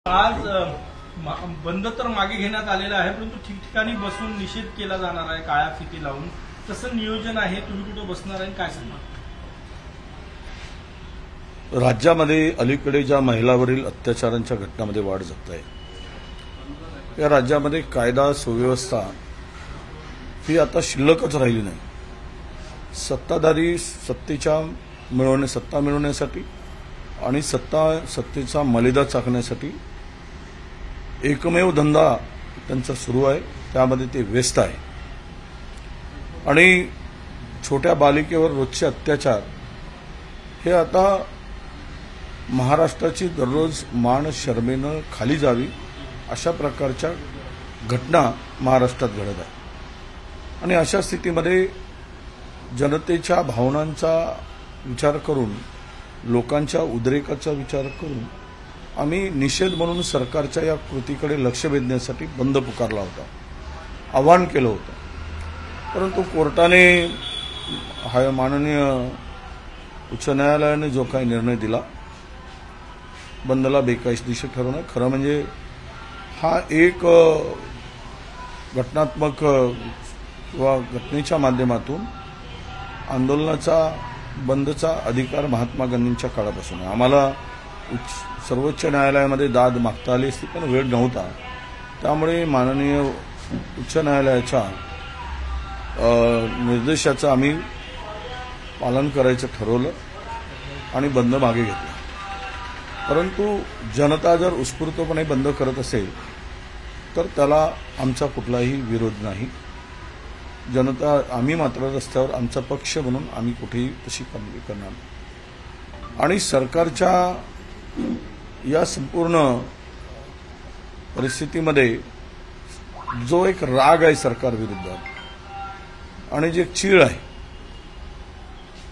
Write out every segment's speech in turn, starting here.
आज बंद तर मागे घेण्यात आलेला आहे, परंतु ठिकठिकाणी बसून निषेध केला जाणार आहे काळ्या फिती लावून. तसं नियोजन आहे, तुम्ही कुठे बसणार आहे, काय सांगणार? राज्यामध्ये अलीकडे ज्या महिलांवरील अत्याचारांच्या घटनांमध्ये वाढ झाली आहे, या राज्यामध्ये कायदा सुव्यवस्था ही आता शिल्लकच राहिली नाही. सत्ताधारी सत्ता मिळवण्यासाठी आणि सत्तेचा मलिदा चाकण्यासाठी एकमेव धंदा त्यांचा सुरू आहे, त्यामध्ये ते व्यस्त आहे. आणि छोट्या बालिकेवर रोजचे अत्याचार हे आता महाराष्ट्राची दररोज मान शर्मेनं खाली जावी अशा प्रकारच्या घटना महाराष्ट्रात घडत आहे. आणि अशा स्थितीमध्ये जनतेच्या भावनांचा विचार करून, लोकांच्या उद्रेकाचा विचार करून आम्ही निषेध म्हणून सरकारच्या या कृतीकडे लक्ष वेधण्यासाठी बंद पुकारला होता, आवाहन केलं होतं. परंतु कोर्टाने माननीय उच्च न्यायालयाने जो काही निर्णय दिला, बंदला बेकायदेशीर ठरवणं, खरं म्हणजे हा एक घटनात्मक किंवा घटनेच्या माध्यमातून आंदोलनाचा बंदचा अधिकार महात्मा गांधींच्या काळापासून आहे. आम्हाला सर्वोच्च न्यायालयामध्ये दाद मागता आली असती, पण वेळ नव्हता. त्यामुळे माननीय उच्च न्यायालयाच्या निर्देशाचं आम्ही पालन करायचं ठरवलं आणि बंद मागे घेतला. परंतु जनता जर उत्स्फूर्तपणे बंद करत असेल तर त्याला आमचा कुठलाही विरोध नाही. जनता आम्ही मात्र रस्त्यावर आमचा पक्ष म्हणून आम्ही कुठेही तशी कामगिरी करणार नाही. आणि सरकारच्या या संपूर्ण परिस्थितीमध्ये जो एक राग आहे सरकारविरुद्ध आणि जे चीळ आहे,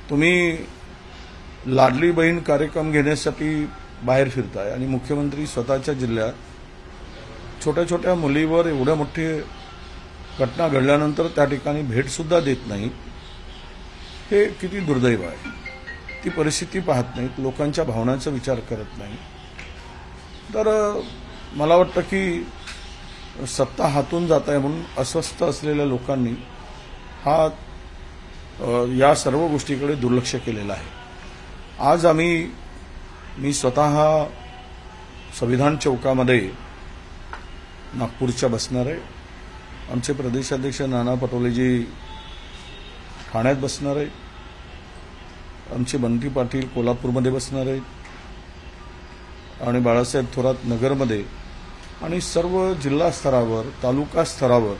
तुम्ही लाडली बहीण कार्यक्रम घेण्यासाठी बाहेर फिरताय आणि मुख्यमंत्री स्वतःच्या जिल्ह्यात छोट्या छोट्या मुलीवर एवढ्या मोठी घटना घडल्यानंतर त्या ठिकाणी भेट सुद्धा देत नाही. हे किती दुर्दैव आहे. ती परिस्थिती पाहत नाहीत, लोकांच्या भावनांचा विचार करत नाही. तर मला वाटतं की सत्ता हातून जात आहे म्हणून अस्वस्थ असलेल्या लोकांनी या सर्व गोष्टीकडे दुर्लक्ष केलेलं आहे. आज मी स्वतः संविधान चौकामध्ये नागपूरच्या बसणार आहे. आमचे प्रदेशाध्यक्ष नाना पटोलेजी ठाण्यात बसणार आहेत. आमचे बंटी पाटील कोल्हापूरमध्ये बसणार आहेत आणि बाळासाहेब थोरात नगरमध्ये आणि सर्व जिल्हा स्तरावर, तालुका स्तरावर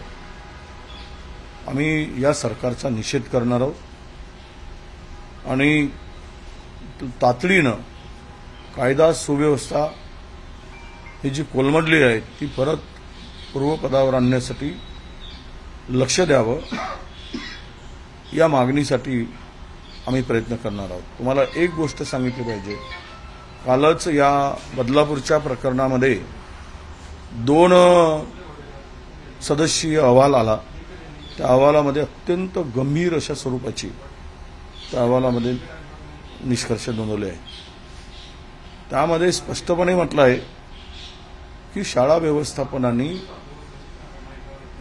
आम्ही या सरकारचा निषेध करणार आहोत. आणि तातडीनं कायदा सुव्यवस्था ही जी कोलमडली आहे ती परत पूर्वपदावर आणण्यासाठी लक्ष द्यावं, या मागणीसाठी आम्ही प्रयत्न करणार आहोत. तुम्हाला एक गोष्ट सांगितली पाहिजे, कालच या बदलापूरच्या प्रकरणामध्ये 2 सदस्यीय अहवाल आला. त्या अहवालामध्ये अत्यंत गंभीर अशा स्वरूपाची त्या अहवालामध्ये निष्कर्ष नोंदवले आहेत. त्यामध्ये स्पष्टपणे म्हटलं आहे की शाळा व्यवस्थापनाने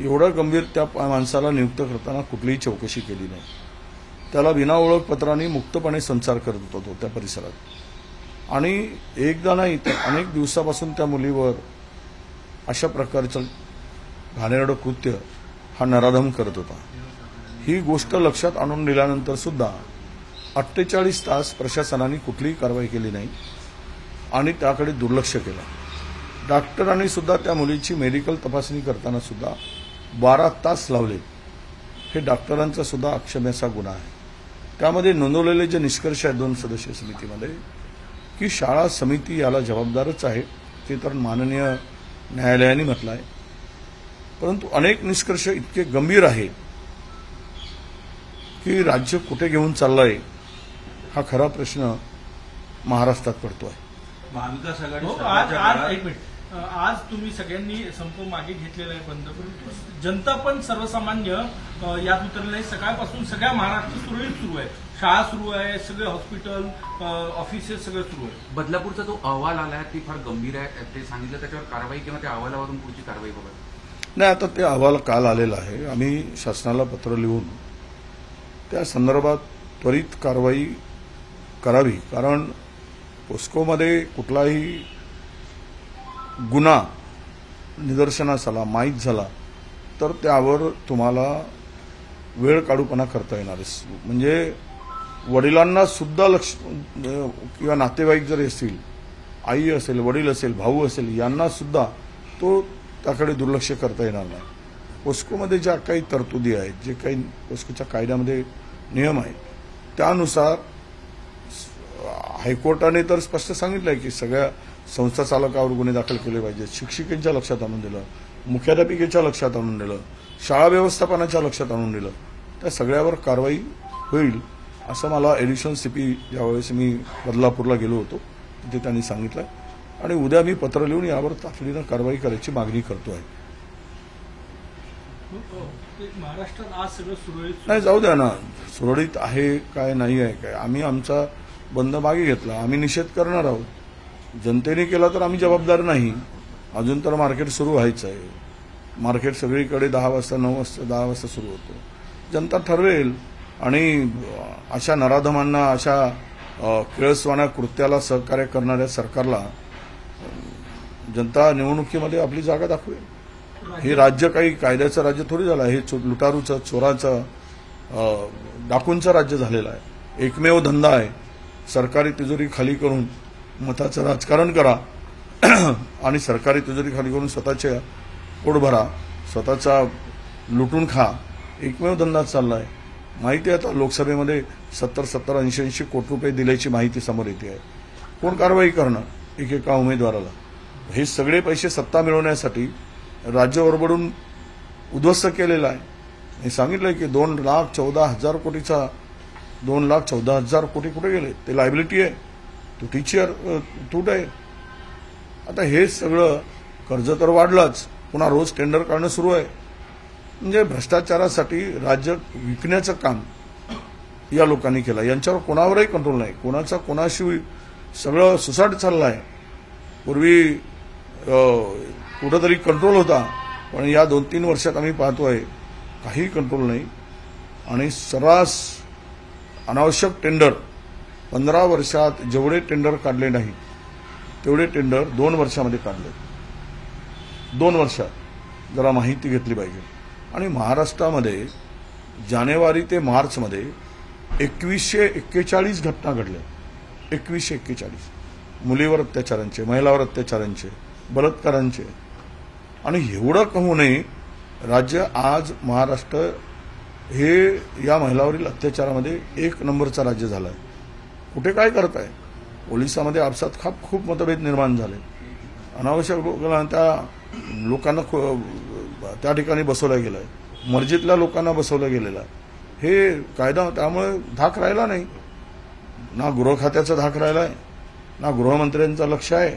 एवढं गंभीर त्या माणसाला नियुक्त करताना कुठलीही चौकशी केली नाही. त्याला विना ओळखपत्राने मुक्तपणे संचार करत होता त्या परिसरात. आणि एकदा नाही तर अनेक दिवसापासून त्या मुलीवर अशा प्रकारचं घाणेरडं कृत्य हा नराधम करत होता. ही गोष्ट लक्षात आणून दिल्यानंतर सुद्धा 48 तास प्रशासनाने कुठलीही कारवाई केली नाही आणि त्याकडे दुर्लक्ष केलं. डॉक्टरांनी सुद्धा त्या मुलीची मेडिकल तपासणी करताना सुद्धा 12 तास लावले. हे डॉक्टरांचा सुद्धा अक्षम्याचा गुन्हा आहे. त्यामध्ये नोंदवलेले जे निष्कर्ष आहेत 2 सदस्यीय समितीमध्ये, की शाळा समिती याला जबाबदारच आहे, ते तर माननीय न्यायालयाने म्हटलं आहे. परंतु अनेक निष्कर्ष इतके गंभीर आहे की राज्य कुठे घेऊन चाललंय हा खरा प्रश्न महाराष्ट्रात पडतो आहे. महाविकास आघाडी एक मिनिट, आज तुम्ही सगळ्यांनी संप मागे घेतलेला आहे बंद, परंतु जनता पण सर्वसामान्य यात उतरले आहे. सकाळपासून सगळ्या महाराष्ट्र सुरळीत सुरू आहे, शाळा सुरू आहे, सगळे हॉस्पिटल ऑफिसेस सगळं सुरू आहे. बदलापूरचा जो अहवाल आला ती फार गंभीर आहे, ते सांगितलं त्याच्यावर कारवाई किंवा त्या अहवालावरून पुढची कारवाई बघा. नाही, आता ते अहवाल काल आलेला आहे. आम्ही शासनाला पत्र लिहून त्या संदर्भात त्वरित कारवाई करावी, कारण पोस्कोमध्ये कुठलाही गुन्हा निदर्शनास आला, माहीत झाला तर त्यावर तुम्हाला वेळ काढूपणा करता येणार आहे. म्हणजे वडिलांना सुद्धा लक्ष किंवा नातेवाईक जर असतील, आई असेल, वडील असेल, भाऊ असेल, यांना सुद्धा तो त्याकडे दुर्लक्ष करता येणार नाही. पोस्कोमध्ये ज्या काही तरतुदी आहेत, जे काही पोस्कोच्या कायद्यामध्ये नियम आहेत, त्यानुसार हायकोर्टाने तर स्पष्ट सांगितलंय की सगळ्या संस्था चालकावर गुन्हे दाखल केले पाहिजेत. शिक्षिकेच्या लक्षात आणून दिलं, मुख्याध्यापिकेच्या लक्षात आणून दिलं, शाळा व्यवस्थापनाच्या लक्षात आणून दिलं. त्या सगळ्यावर कारवाई होईल असं मला एडिशनल सीपी ज्यावेळेस मी बदलापूरला गेलो होतो तिथे त्यांनी सांगितलं, आणि उद्या मी पत्र लिहून यावर तातडीनं कारवाई करायची मागणी करतो आहे. महाराष्ट्रात आज सगळं सुरळीत नाही, जाऊ द्या ना, सुरळीत आहे काय नाही आहे काय. आम्ही आमचा बंद मागे घेतला, आम्ही निषेध करणार आहोत. जनतेने केला तर आम्ही जबाबदार नाही. अजून तर मार्केट सुरू व्हायचं आहे. मार्केट सगळीकडे 10 वाजता 9 वाजता 10 वाजता सुरू होतं. जनता ठरवेल, आणि अशा नराधमांना, अशा किळसवाण्या कृत्याला सहकार्य करणाऱ्या सरकारला जनता निवडणुकीमध्ये आपली जागा दाखवेल. हे राज्य काही कायद्याचं राज्य थोडी झालं आहे. हे लुटारूचं, चोराचं, डाकूंचं राज्य झालेलं आहे. एकमेव धंदा आहे, सरकारी तिजोरी खाली करून मताचं राजकारण करा आणि सरकारी तिजोरी खाली करून स्वतःचे पोट भरा, स्वतःचा लुटून खा. एकमेव धंदा चाललाय. माहिती आहे आता लोकसभेमध्ये 70, 80 कोटी रुपये दिल्याची माहिती समोर येते आहे. कोण कारवाई करणार एकेका उमेदवाराला? हे सगळे पैसे सत्ता मिळवण्यासाठी राज्य ओरबडून उद्ध्वस्त केलेला आहे. हे सांगितलंय की 2,14,000 कोटीचा 2,14,000 कोटी कुठे गेले? ते लायबिलिटी आहे, तुटीची तूट आहे. आता हे सगळं कर्ज तर वाढलंच, पुन्हा रोज टेंडर काढणं सुरू आहे. म्हणजे भ्रष्टाचारासाठी राज्य विकण्याचं काम या लोकांनी केलं. यांच्यावर कोणावरही कंट्रोल नाही, कोणाचा कोणाशी सगळं सुसाट चाललं आहे. पूर्वी कुठंतरी कंट्रोल होता, पण या 2-3 वर्षात आम्ही पाहतोय काही कंट्रोल नाही. आणि सर्रास अनावश्यक टेंडर 15 वर्षात जेवढे टेंडर काढले नाही तेवढे टेंडर 2 वर्षामध्ये काढले. 2 वर्षात जरा माहिती घेतली पाहिजे. आणि महाराष्ट्रामध्ये जानेवारी ते मार्चमध्ये 2141 घटना घडल्या. 2141 मुलीवर अत्याचारांचे, महिलावर अत्याचारांचे, बलात्कारांचे. आणि एवढं कहू नये, राज्य आज महाराष्ट्र हे या महिलावरील अत्याचारामध्ये 1 नंबरचा राज्य झालं आहे. कुठे काय करताय? पोलिसामध्ये आपसात खूप मतभेद निर्माण झाले. अनावश्यक लोकांना त्या ठिकाणी बसवलं गेलं आहे. मर्जीतल्या लोकांना बसवलं गेलेलं आहे. हे कायदा, त्यामुळे धाक राहिला नाही. ना गृह खात्याचा धाक राहिला आहे, ना गृहमंत्र्यांचं लक्ष आहे.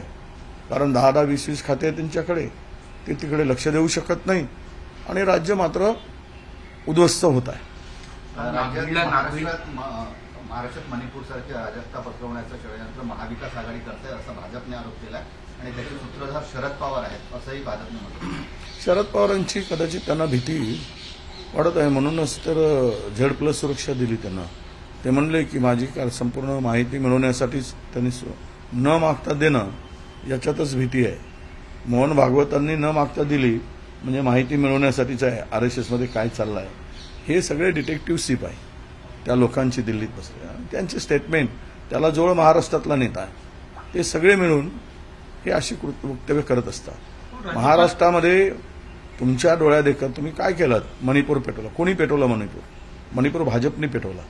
कारण 10-10, 20-20 खाते आहेत त्यांच्याकडे, ते तिकडे लक्ष देऊ शकत नाही. आणि राज्य मात्र उद्ध्वस्त होत आहे. महाराष्ट्रात मणिपूरसारख्या राजसत्ता पसरवण्याचं षडयंत्र महाविकास आघाडी करते असं भाजपने आरोप केला, आणि त्याचे सूत्रधार शरद पवार आहेत असंही भाजपने म्हटलं. शरद पवारांची कदाचित त्यांना भीती वाढत आहे, म्हणूनच तर Z+ सुरक्षा दिली त्यांना. ते म्हणले की माझी संपूर्ण माहिती मिळवण्यासाठीच त्यांनी न मागता देणं, याच्यातच भीती आहे. मोहन भागवतांनी न मागता दिली म्हणजे माहिती मिळवण्यासाठीच आहे. RSSमध्ये काय चाललं आहे हे सगळे डिटेक्टिव्ह सीप आहे त्या लोकांची दिल्लीत बसले. त्यांचे स्टेटमेंट, त्याला जवळ महाराष्ट्रातला नेता आहे, ते सगळे मिळून हे अशी वक्तव्य करत असतात. महाराष्ट्रामध्ये तुमच्या डोळ्या देखत तुम्ही काय केलं? मणिपूर पेटवला. कोणी पेटवलं मणिपूर? मणिपूर भाजपने पेटवला.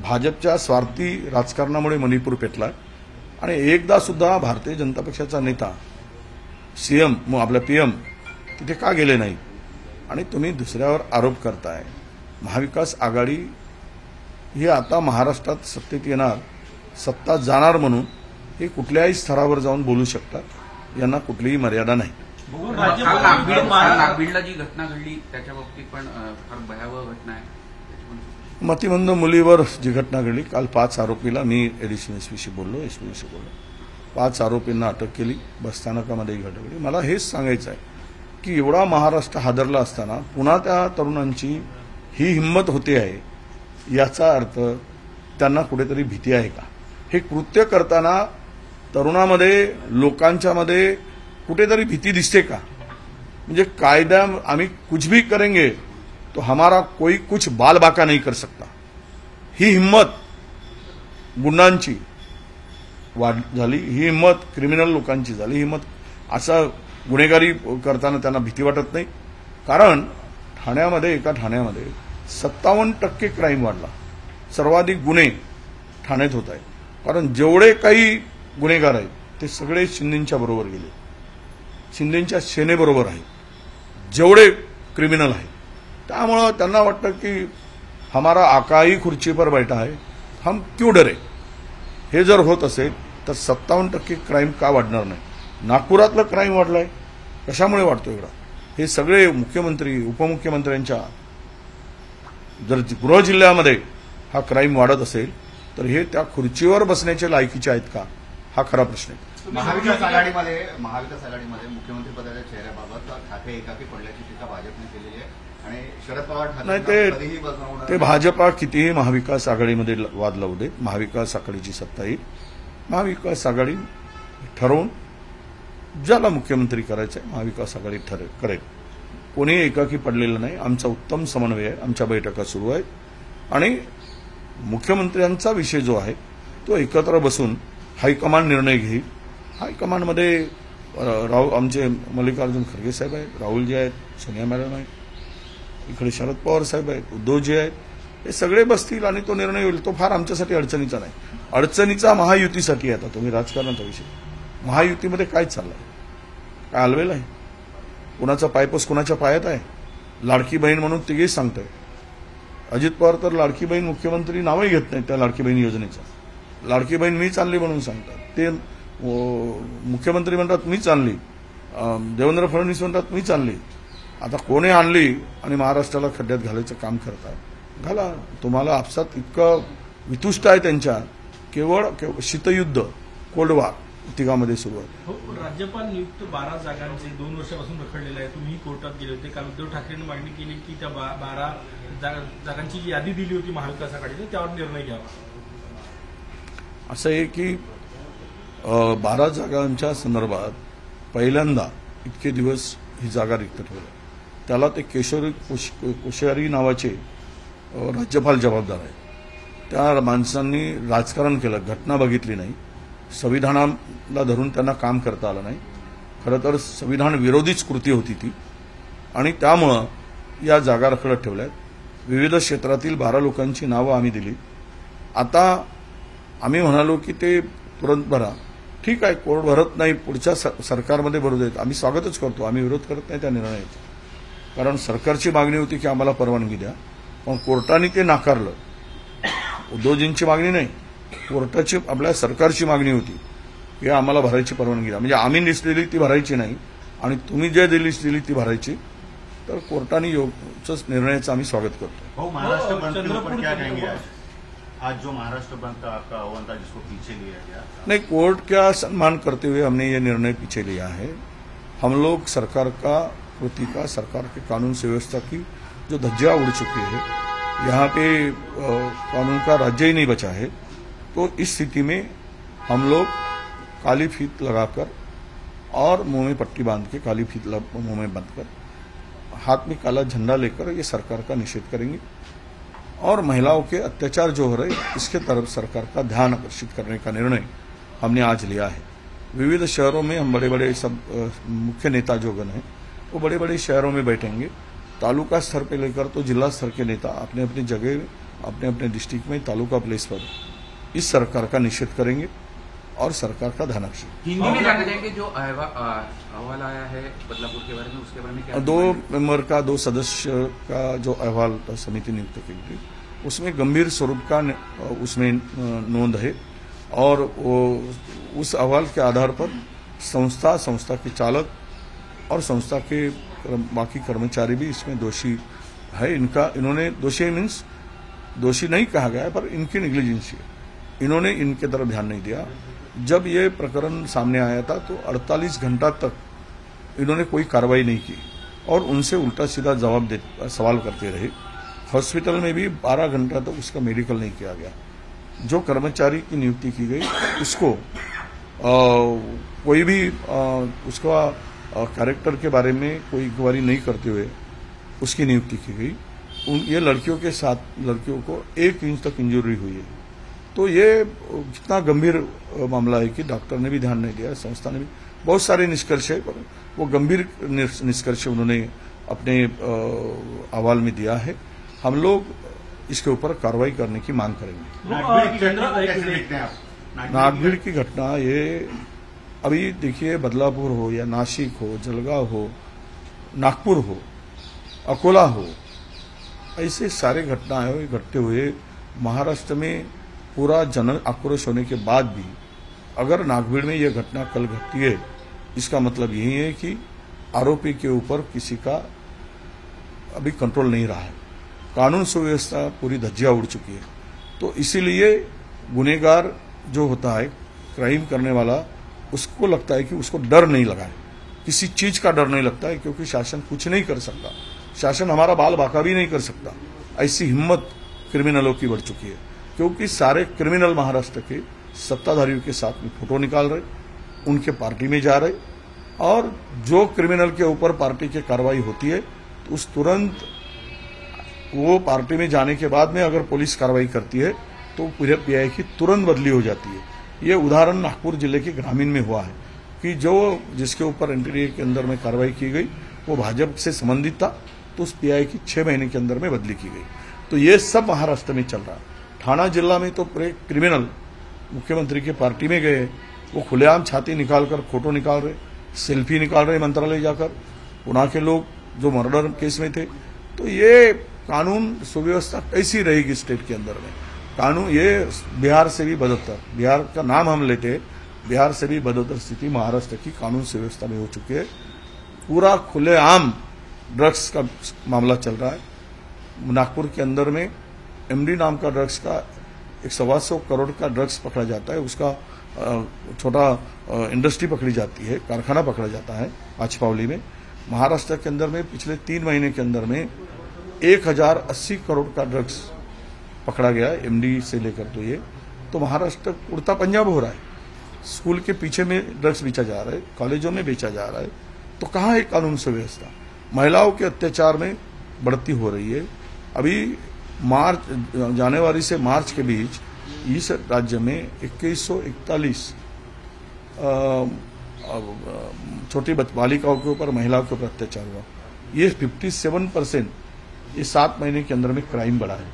भाजपच्या स्वार्थी राजकारणामुळे मणिपूर पेटला. आणि एकदा सुद्धा भारतीय जनता पक्षाचा नेता CM, आपला PM तिथे का गेले नाही? आणि तुम्ही दुसऱ्यावर आरोप करताय. महाविकास आघाडी ही आता महाराष्ट्रात सत्तेत येणार, सत्ता जाणार म्हणून हे कुठल्याही स्तरावर जाऊन बोलू शकतात. यांना कुठलीही मर्यादा नाही. काल नागभीडला जी घटना घडली त्याच्या बाबतीत पण फार भयावह घटना आहे. मतिमंद मुलीवर जी घटना घडली, काल 5 आरोपीला मी एडिशनल एसपीशी बोललो, एसपीशी बोललो, 5 आरोपींना अटक केली. बसस्थानकामध्ये ही घटना घडली. मला हेच सांगायचं आहे की एवढा महाराष्ट्र हादरला असताना पुन्हा त्या तरुणांची ही हिंमत होते आहे, याचा अर्थ त्यांना कुठेतरी भीती आहे का? हे कृत्य करताना तरुणामध्ये, लोकांच्यामध्ये कुठेतरी भीती दिसते का? म्हणजे कायदा आम्ही कुछ भी करेंगे तो हमारा कोई कुछ बाल बाका नहीं कर सकता, ही हिंमत गुंडांची झाली, ही हिंमत क्रिमिनल लोकांची झाली. हिंमत असा गुन्हेगारी करताना त्यांना भीती वाटत नाही. कारण ठाण्यामध्ये, एका ठाण्यामध्ये 57% क्राईम वाढला. सर्वाधिक गुन्हे ठाण्यात होत आहेत. कारण जेवढे काही गुन्हेगार आहेत ते सगळे शिंदेच्या बरोबर गेले, शिंदेच्या सेनेबरोबर आहेत जेवढे क्रिमिनल आहेत. त्यामुळं त्यांना वाटतं की हमारा आकाही खुर्ची पर बैठा है, हम क्यों डरे. हे जर होत असेल तर 57% क्राईम का वाढणार नाही? नागपुरातलं क्राईम वाढलंय, कशामुळे वाढतो एवढा? हे सगळे मुख्यमंत्री, उपमुख्यमंत्र्यांच्या जर गृह जिल्ह्यामध्ये हा क्राईम वाढत असेल तर हे त्या खुर्चीवर बसण्याचे लायकीचे आहेत का, हा खरा प्रश्न आहे. महाविकास आघाडीमध्ये मुख्यमंत्री पदाच्या चेहऱ्याबाबत ठाकरे एकाकी पडल्याची टीका भाजपने केलेली आहे आणि शरद पवार नाही, ठाकरे बसवणार ते भाजपा कितीही महाविकास आघाडीमध्ये वाद लावू दे, महाविकास आघाडीची सत्ता येईल. महाविकास आघाडी ठरवून ज्याला मुख्यमंत्री करायचं आहे महाविकास आघाडी करेल. कोणी एकाकी पडलेलं नाही. आमचा उत्तम समन्वय आहे, आमच्या बैठका सुरू आहेत आणि मुख्यमंत्र्यांचा विषय जो आहे तो एकत्र बसून हायकमांड निर्णय घेईल. हायकमांडमध्ये आमचे मल्लिकार्जुन खरगे साहेब आहेत, राहुलजी आहेत, सोनिया मॅडम आहेत, इकडे शरद पवार साहेब आहेत, उद्धवजी आहेत. हे सगळे बसतील आणि तो निर्णय होईल. तो फार आमच्यासाठी अडचणीचा नाही. अडचणीचा महायुतीसाठी आहे. आता तुम्ही राजकारणाचा विषय, महायुतीमध्ये काय चाललंय, काय आलवेल आहे, कुणाचा पायपोस कुणाच्या पायात आहे. लाडकी बहीण म्हणून तिघेही सांगताय. अजित पवार तर लाडकी बहीण मुख्यमंत्री नावही घेत नाहीत त्या लाडकी बहीण योजनेचा. लाडकी बहीण मीच आणली म्हणून सांगतात. ते मुख्यमंत्री म्हणतात मीच आणली, देवेंद्र फडणवीस म्हणतात मीच आणली. आता कोणी आणली आणि महाराष्ट्राला खड्ड्यात घालायचं काम करतात, घाला. तुम्हाला आपसात इतकं वितुष्ट आहे त्यांच्या, केवळ शीतयुद्ध, कोल्ड वॉर तिघामध्ये सुरू आहे. हो, राज्यपाल नियुक्त 12 जागांचे 2 वर्षापासून रखडलेले आहे. तुम्ही कोर्टात गेले होते. काल उद्धव ठाकरेंनी मागणी केली की त्या 12 जागांची जी यादी दिली होती महाविकास आघाडीने त्यावर निर्णय घ्यावा. असं आहे की 12 जागांच्या संदर्भात पहिल्यांदा इतके दिवस ही जागा रिक्त ठेवली. त्याला ते कोश्यारी नावाचे राज्यपाल जबाबदार आहे. त्या माणसांनी राजकारण केलं, घटना बघितली नाही, संविधानाला धरून त्यांना काम करता आलं नाही. खरं तर संविधान विरोधीच कृती होती ती आणि त्यामुळं या जागा रखडत ठेवल्यात. विविध क्षेत्रातील 12 लोकांची नावं आम्ही दिली. आता आम्ही म्हणालो की ते तुरंत भरा. ठीक आहे, कोर्ट भरत नाही, पुढच्या सरकारमध्ये भरू देत, आम्ही स्वागतच करतो, आम्ही विरोध करत नाही त्या निर्णयाचा. कारण सरकारची मागणी होती की आम्हाला परवानगी द्या, पण कोर्टाने ते नाकारलं. उद्धवजींची मागणी नाही, कोर्टाची, आपल्या सरकारची मागणी होती की आम्हाला भरायची परवानगी द्या. म्हणजे आम्ही लिस्ट दिली ती भरायची नाही आणि तुम्ही जे लिस्ट दिली ती भरायची. तर कोर्टाने निर्णयाचं आम्ही स्वागत करतो. महाराष्ट्र बंद के ऊपर क्या कहेंगे आज जो महाराष्ट्र बंद का आपका आह्वान था जिसको पीछे लिया गया? नहीं, कोर्ट का सम्मान करते हुए हमने ये निर्णय पीछे लिया है. हम लोग सरकार का प्रति का, सरकार के कानून से व्यवस्था की जो धज्जियां उड़ चुकी है, यहाँ पे कानून का राज्य ही नहीं बचा है. तो इस स्थिति में हम लोग काली फीत लगाकर और मुंह में पट्टी बांध के, काली फीत मुंह में बांधकर, हाथ में काला झंडा लेकर ये सरकार का निषेध करेंगे और महिलाओं के अत्याचार जो हो रहे इसके तरफ सरकार का ध्यान आकर्षित करने का निर्णय हमने आज लिया है. विविध शहरों में हम बड़े बड़े सब मुख्य नेता जो गण हैं वो बड़े बड़े शहरों में बैठेंगे. तालुका स्तर पे लेकर तो जिला स्तर के नेता अपने अपनी जगह, अपने अपने डिस्ट्रिक्ट में, तालुका प्लेस पर इस सरकार का निषेध करेंगे और सरकार का ध्यान आकर्षित. हिंदी में जानना चाहेंगे जो अहवाल आया है बदलापुर के बारे में, उसके बारे में क्या? 2 मेंबर का, 2 सदस्य का जो अहवाल समिति नियुक्त की गई उसमें गंभीर स्वरूप का उसमें नोंद है और वो उस अहवाल के आधार पर संस्था के चालक और संस्था के बाकी कर्मचारी भी इसमें दोषी है। इन्होंने दोषी मीन्स दोषी नहीं कहा गया है, पर इनकी नेग्लिजेंस है, इन्होंने इनके तरफ ध्यान नहीं दिया। जब ये प्रकरण सामने आया था तो 48 घंटा तक इन्होंने कोई कार्रवाई नहीं की और उनसे उल्टा सीधा सवाल करते रहे। हॉस्पिटल में भी 12 घंटा तक उसका मेडिकल नहीं किया गया। जो कर्मचारी की नियुक्ति की गई उसको कोई भी उसका कैरेक्टर के बारे में कोई इंक्वायरी नहीं करते हुए उसकी नियुक्ति की गई। ये लड़कियों के साथ लड़कियों को 1 इंच तक इंजरी हुई है। तो ये कितना गंभीर मामला है कि डॉक्टर ने भी ध्यान नहीं दिया, संस्था ने भी। बहुत सारे निष्कर्ष है, पर वो गंभीर निष्कर्ष उन्होंने अपने अहवाल में दिया है। हम लोग इसके ऊपर कार्रवाई करने की मांग करेंगे। नागभीड़ की घटना ये अभी देखिए, बदलापुर हो या नासिक हो, जलगांव हो, नागपुर हो, अकोला हो, ऐसे सारे घटनाएं घटते हुए महाराष्ट्र में पूरा जन आक्रोश होने के बाद भी अगर नागभीड़ में यह घटना कल घटती है, इसका मतलब यही है कि आरोपी के ऊपर किसी का अभी कंट्रोल नहीं रहा है। कानून सुव्यवस्था पूरी धज्जियां उड़ चुकी है। तो इसीलिए गुनहगार जो होता है, क्राइम करने वाला, उसको लगता है कि उसको डर नहीं लगा है, किसी चीज का डर नहीं लगता है, क्योंकि शासन कुछ नहीं कर सकता, शासन हमारा बाल बाका भी नहीं कर सकता। ऐसी हिम्मत क्रिमिनलों की बढ़ चुकी है, क्योंकि सारे क्रिमिनल महाराष्ट्र के सत्ताधारियों के साथ में फोटो निकाल रहे, उनके पार्टी में जा रहे, और जो क्रिमिनल के ऊपर पार्टी की कार्रवाई होती है तो उस तुरंत वो पार्टी में जाने के बाद में अगर पुलिस कार्रवाई करती है तो पूरे पीआई की तुरंत बदली हो जाती है। ये उदाहरण नागपुर जिले के ग्रामीण में हुआ है कि जो जिसके ऊपर एनटीए के अंदर में कार्रवाई की गई वो भाजपा से संबंधित था, तो उस पीआई की 6 महीने के अंदर में बदली की गई। तो ये सब महाराष्ट्र में चल रहा है। ठाणा जिला में तो पूरे क्रिमिनल मुख्यमंत्री के पार्टी में गए, वो खुलेआम छाती निकालकर फोटो निकाल रहे, सेल्फी निकाल रहे मंत्रालय जाकर। पुणे के लोग जो मर्डर केस में थे। तो ये कानून सुव्यवस्था कैसी रहेगी स्टेट के अंदर में? कानून ये बिहार से भी बदतर, बिहार का नाम हम लेते हैं, बिहार से भी बदतर स्थिति महाराष्ट्र की कानून सुव्यवस्था में हो चुकी है। पूरा खुलेआम ड्रग्स का मामला चल रहा है। नागपुर के अंदर में एमडी नाम का ड्रग्स का 125 करोड़ का ड्रग्स पकड़ा जाता है, उसका छोटा इंडस्ट्री पकड़ी जाती है, कारखाना पकड़ा जाता है आचपावली में। महाराष्ट्र के अंदर में पिछले 3 महीने के अंदर में 1080 करोड़ का ड्रग्स पकड़ा गया है, एमडी से लेकर। तो ये तो महाराष्ट्र उड़ता पंजाब हो रहा है। स्कूल के पीछे में ड्रग्स बेचा जा रहा है, कॉलेजों में बेचा जा रहा है। तो कहाँ है कानून सुव्यवस्था? महिलाओं के अत्याचार में बढ़ती हो रही है। अभी जनवरी से मार्च के बीच इस राज्य में 2141 छोटी बालिकाओं के ऊपर, महिलाओं के ऊपर अत्याचार हुआ। ये 57% ये 7 महीने के अंदर में क्राइम बढ़ा है।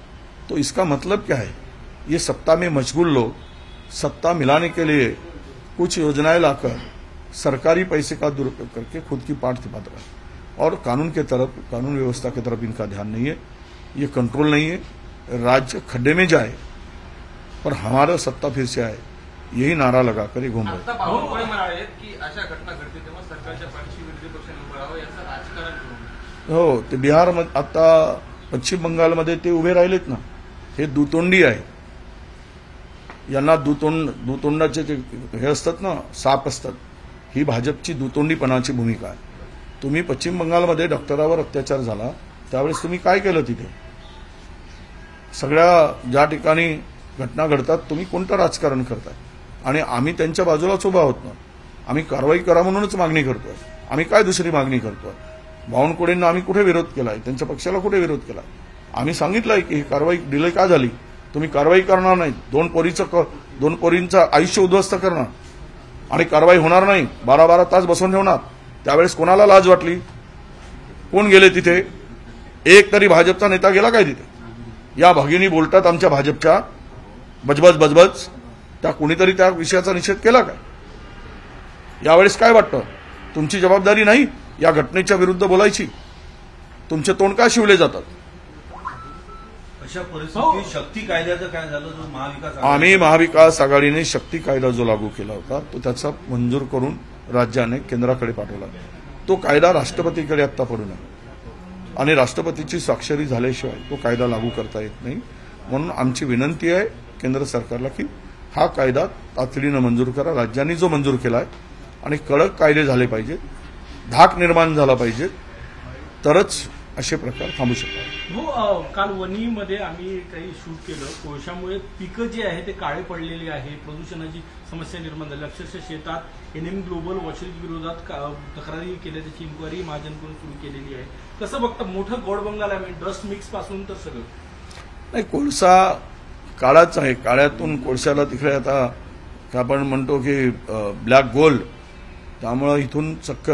तो इसका मतलब क्या है? ये सत्ता में मशगूल लोग सत्ता मिलाने के लिए कुछ योजनाएं लाकर सरकारी पैसे का दुरुपयोग करके खुद की पाठ थिपा रहा है, और कानून के तरफ, कानून व्यवस्था की तरफ इनका ध्यान नहीं है। ये कंट्रोल नहीं है। राज्य खड्डे में जाए पर हमारा सत्ता फिर से आए, यही नारा लगाकर ये घूम रहे। आता बावनकुळे म्हणाले की अशा घटना घडते तेव्हा सरकारच्या पाठीशी विरोधी पक्षाने उभं राहावं, याचं राजकारण करू नये. हो, ते बिहार आता पश्चिम बंगालमध्ये ते उभे राहिलेत ना, हे दुतोंडी आहे. यांना दुतोंडाचे ते हे असतात ना, साप असतात. ही भाजपची दुतोंडीपणाची भूमिका आहे. तुम्ही पश्चिम बंगालमध्ये डॉक्टरावर अत्याचार झाला त्यावेळेस तुम्ही काय केलं? तिथे सगळ्या ज्या ठिकाणी घटना घडतात तुम्ही कोणतं राजकारण करताय? आणि आम्ही त्यांच्या बाजूलाच उभा आहोत ना. आम्ही कारवाई करा म्हणूनच मागणी करतोय. आम्ही काय दुसरी मागणी करतोय? बावनकुळेंना आम्ही कुठे विरोध केलाय? त्यांच्या पक्षाला कुठे विरोध केलाय? आम्ही सांगितलंय की ही कारवाई डिले का झाली? तुम्ही कारवाई करणार नाही, 2 पोरींचं आयुष्य उद्ध्वस्त करणार आणि कारवाई होणार नाही, 12 तास बसवून ठेवणार. त्यावेळेस कोणाला लाज वाटली? कोण गेले तिथे? एक तरी भाजपचा नेता गेला काय तिथे? या भगिनी बोलतात आमच्या भाजपच्या, बजबज, त्या कोणीतरी त्या विषयाचा निषेध केला काय? यावेळेस काय वाटतं? तुमची जबाबदारी नाही या घटनेच्या विरुद्ध बोलायची? तुमचे तोंड का शिवले जातात? अशा परिस्थितीत शक्ती कायद्याचं काय झालं? जो आम्ही महाविकास आघाडीने शक्ती कायदा जो लागू केला होता तो त्याचा मंजूर करून राज्याने केंद्राकडे पाठवला. तो कायदा राष्ट्रपतीकडे आत्ता पडून आहे आणि राष्ट्रपतीची स्वाक्षरी झाल्याशिवाय तो कायदा लागू करता येत नाही. म्हणून आमची विनंती आहे केंद्र सरकारला की हा कायदा तातडीनं मंजूर करा. राज्यांनी जो मंजूर केला आहे आणि कडक कायदे झाले पाहिजेत, धाक निर्माण झाला पाहिजे, तरच असे प्रकार थांबू शकतात. हो, काल वणीमध्ये आम्ही काही शूट केलं. कोळशामुळे पिकं जे आहे ते काळे पडलेली आहे, प्रदूषणाची समस्या निर्माण झाली. अक्षरशः शेतात एनएम ग्लोबल वॉशिंग विरोधात तक्रारी केल्या, त्याची इन्क्वायरी महाजनकडून सुरू केलेली आहे. कसं बघतं, मोठं गोडबंगाल आहे, डस्ट मिक्स पासून तर सगळं नाही. कोळसा काळाच आहे, काळ्यातून कोळशाला तिकडे आता आपण म्हणतो की ब्लॅक गोल्ड, त्यामुळं इथून चक्क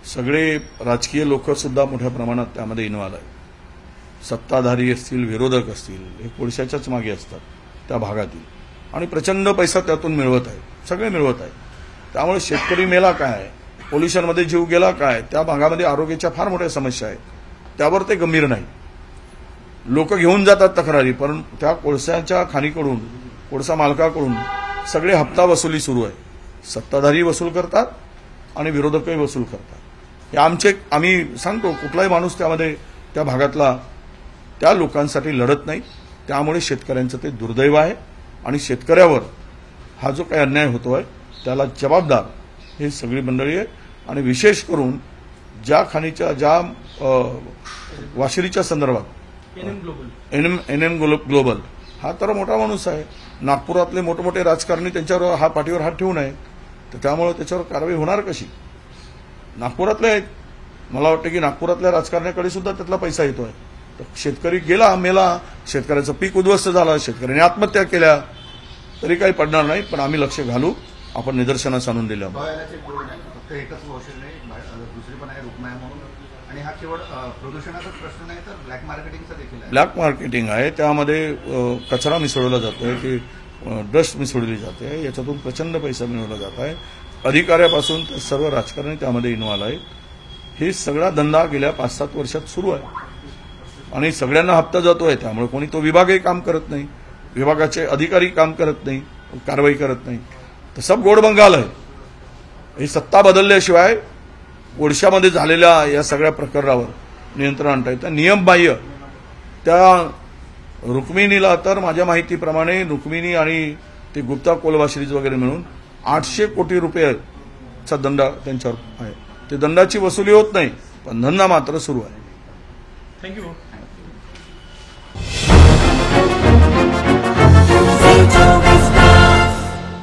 सगळे राजकीय लोक सुद्धा मोठ्या प्रमाणात त्यामध्ये इन्व्हॉल्व आहेत. सत्ताधारी असतील, विरोधक असतील, हे कोळशाच्याच मागे असतात त्या भागातील आणि प्रचंड पैसा त्यातून मिळवत आहे, सगळे मिळवत आहेत. त्यामुळे शेतकरी मेला काय, पोल्युशनमध्ये जीव गेला काय, त्या भागामध्ये आरोग्याच्या फार मोठ्या समस्या आहेत, त्यावर ते गंभीर नाही. लोक घेऊन जातात तक्रारी, पण त्या कोळशाच्या खाणीकडून, कोळसा मालकाकडून सगळे हप्ता वसुली सुरू आहे. सत्ताधारी वसूल करतात आणि विरोधकही वसूल करतात. हे आम्ही सांगतो, कुठलाही माणूस त्यामध्ये त्या भागातला त्या लोकांसाठी लढत नाही. त्यामुळे शेतकऱ्यांचं ते दुर्दैव आहे आणि शेतकऱ्यावर हा जो काही अन्याय होतोय त्याला जबाबदार ही सगळी मंडळी आहे. आणि विशेष करून ज्या खाणीच्या, ज्या वाशिरीच्या संदर्भात एनएम ग्लोबल हा तर मोठा माणूस आहे. नागपुरातले मोठमोठे राजकारणी त्यांच्यावर हा पाठीवर हात ठेवून आहे, तर त्यामुळे त्याच्यावर कारवाई होणार कशी? नागपुरातले आहेत, मला वाटतं की नागपुरातल्या राजकारण्याकडे सुद्धा त्यातला पैसा येतोय. तर शेतकरी गेला, मेला, शेतकऱ्याचं पीक उद्ध्वस्त झालं, शेतकऱ्याने आत्महत्या केल्या, तरी काही पडणार नाही. पण आम्ही लक्ष घालू, आपण निदर्शनास आणून दिलं. फक्त एकच औषध नाही, दुसरी पण आहे रुक्माया म्हणून. आणि हा केवळ प्रदूषणाचाच प्रश्न नाही, तर ब्लॅक मार्केटिंगचा देखील आहे. ब्लॅक मार्केटिंग आहे, त्यामध्ये कचरा मिसळला जातोय, की डस्ट मिसळली जाते, याच्यातून प्रचंड पैसा मिळवला जात आहे. अधिकाऱ्यापासून तर सर्व राजकारणी त्यामध्ये इन्व्हॉल्व आहेत. हे सगळा धंदा गेल्या 5-7 वर्षात सुरू आहे आणि सगळ्यांना हप्ता जातोय. त्यामुळे कोणी तो विभागही काम करत नाही, विभागाचे अधिकारी काम करत नाही, कारवाई करत नाही. तर सब गोडबंगाल आहे. ही सत्ता बदलल्याशिवाय ओडिशामध्ये झालेल्या या सगळ्या प्रकरणावर नियंत्रण आणता येतं. नियमबाह्य त्या रुक्मिणीला तर माझ्या माहितीप्रमाणे रुक्मिणी आणि ते गुप्ता कोलवाश्रीज वगैरे मिळून 800 कोटी रुपयाचा दंड त्यांच्यावर आहे. ते दंडाची वसुली होत नाही, पण धंदा मात्र सुरू आहे. थँक्यू.